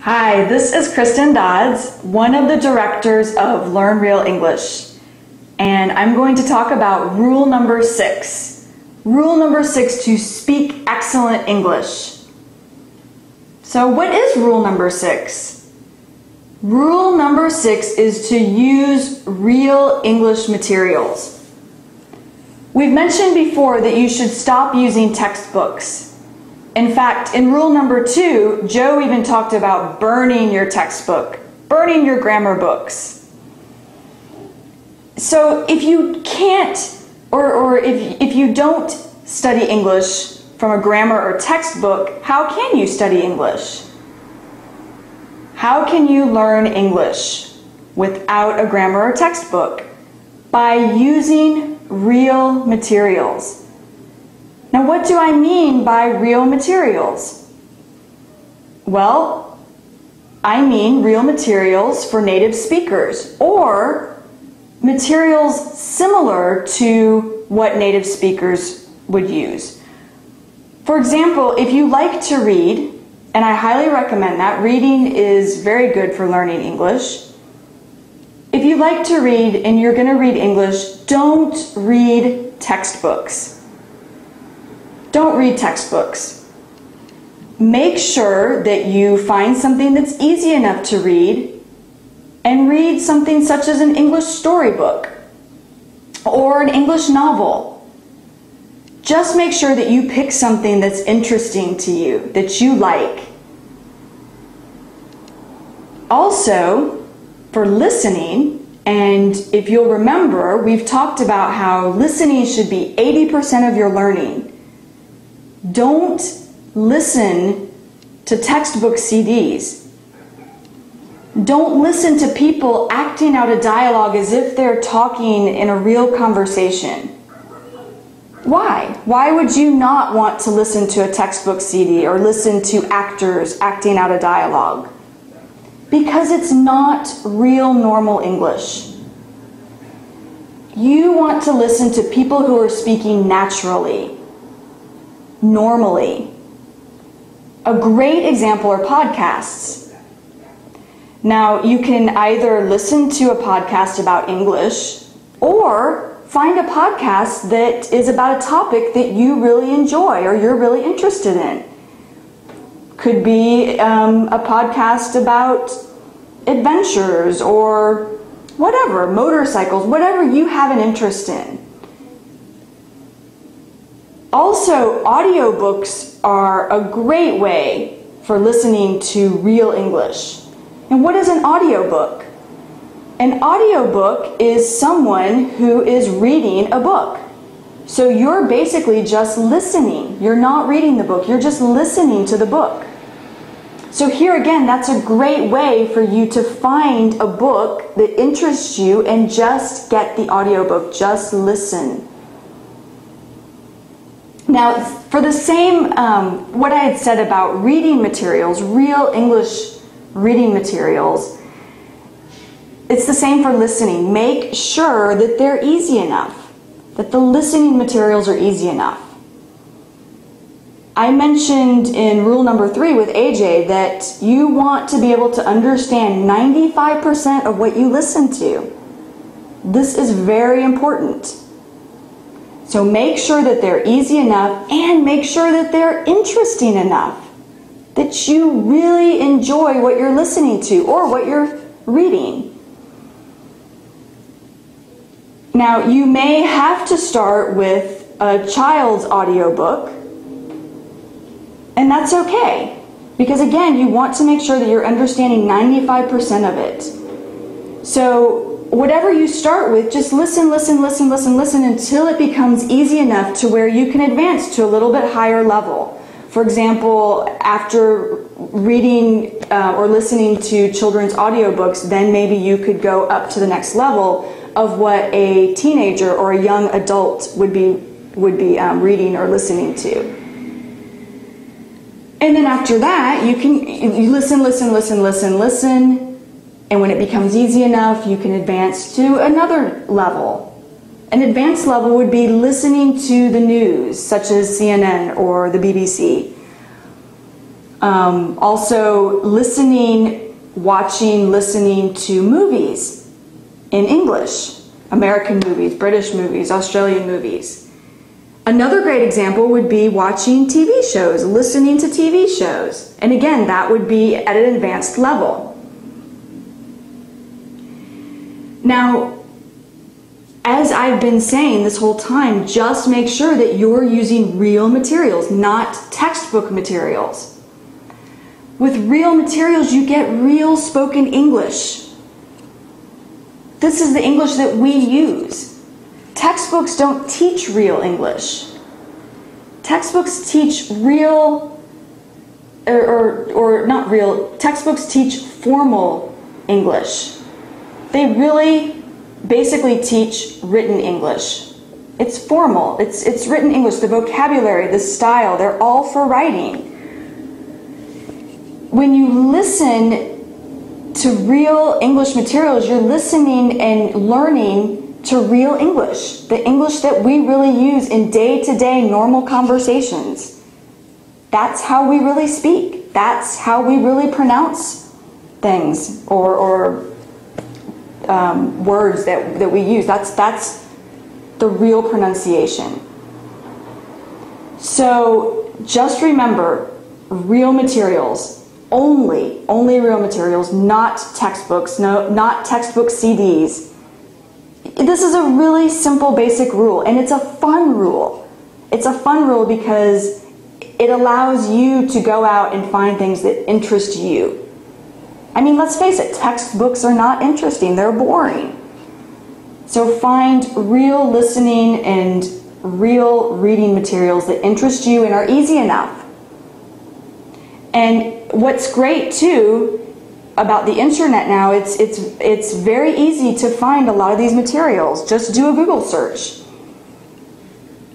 Hi, this is Kristen Dodds, one of the directors of Learn Real English, and I'm going to talk about rule number 6. Rule number 6 to speak excellent English. So what is rule number 6? Rule number 6 is to use real English materials. We've mentioned before that you should stop using textbooks. In fact, in rule number 2, Joe even talked about burning your textbook, burning your grammar books. So if you can't, or if you don't study English from a grammar or textbook, how can you study English? How can you learn English without a grammar or textbook? By using real materials. Now, what do I mean by real materials? Well, I mean real materials for native speakers, or materials similar to what native speakers would use. For example, if you like to read, and I highly recommend that, reading is very good for learning English. If you like to read and you're going to read English, don't read textbooks. Don't read textbooks. Make sure that you find something that's easy enough to read and read something such as an English storybook or an English novel. Just make sure that you pick something that's interesting to you, that you like. Also, for listening, and if you'll remember, we've talked about how listening should be 80% of your learning. Don't listen to textbook CDs. Don't listen to people acting out a dialogue as if they're talking in a real conversation. Why? Why would you not want to listen to a textbook CD or listen to actors acting out a dialogue? Because it's not real normal English. You want to listen to people who are speaking naturally. Normally. A great example are podcasts. Now, you can either listen to a podcast about English or find a podcast that is about a topic that you really enjoy or you're really interested in. Could be a podcast about adventures or whatever, motorcycles, whatever you have an interest in. Also, audiobooks are a great way for listening to real English. And what is an audiobook? An audiobook is someone who is reading a book. So you're basically just listening. You're not reading the book, you're just listening to the book. So here again, that's a great way for you to find a book that interests you and just get the audiobook, just listen. Now, for the same, what I had said about reading materials, real English reading materials, it's the same for listening. Make sure that they're easy enough, that the listening materials are easy enough. I mentioned in rule number 3 with AJ that you want to be able to understand 95% of what you listen to. This is very important. So make sure that they're easy enough and make sure that they're interesting enough, that you really enjoy what you're listening to or what you're reading. Now, you may have to start with a child's audiobook, and that's okay, because again, you want to make sure that you're understanding 95% of it. So whatever you start with, just listen until it becomes easy enough to where you can advance to a little bit higher level. For example, after reading or listening to children's audiobooks, then maybe you could go up to the next level of what a teenager or a young adult would be reading or listening to. And then after that, you listen, and when it becomes easy enough, you can advance to another level. An advanced level would be listening to the news, such as CNN or the BBC. Also listening to movies in English, American movies, British movies, Australian movies. Another great example would be watching TV shows, listening to TV shows. And again, that would be at an advanced level. Now, as I've been saying this whole time, just make sure that you're using real materials, not textbook materials. With real materials, you get real spoken English. This is the English that we use. Textbooks don't teach real English. Textbooks teach textbooks teach formal English. They really basically teach written English. It's formal, it's written English, the vocabulary, the style, they're all for writing. When you listen to real English materials, you're listening and learning to real English, the English that we really use in day-to-day normal conversations. That's how we really speak. That's how we really pronounce things or words that we use. That's the real pronunciation. So just remember, real materials. Only real materials, not textbooks, not textbook CDs. This is a really simple basic rule, and it's a fun rule. It's a fun rule because it allows you to go out and find things that interest you. I mean, let's face it, textbooks are not interesting, they're boring. So find real listening and real reading materials that interest you and are easy enough. And what's great too about the internet now, it's very easy to find a lot of these materials. Just do a Google search.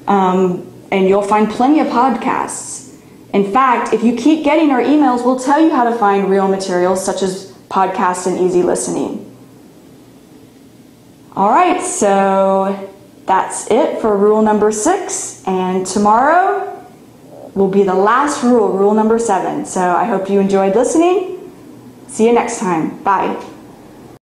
And you'll find plenty of podcasts. In fact, if you keep getting our emails, we'll tell you how to find real materials such as podcasts and easy listening. All right, so that's it for rule number 6. And tomorrow will be the last rule, rule number 7. So I hope you enjoyed listening. See you next time. Bye.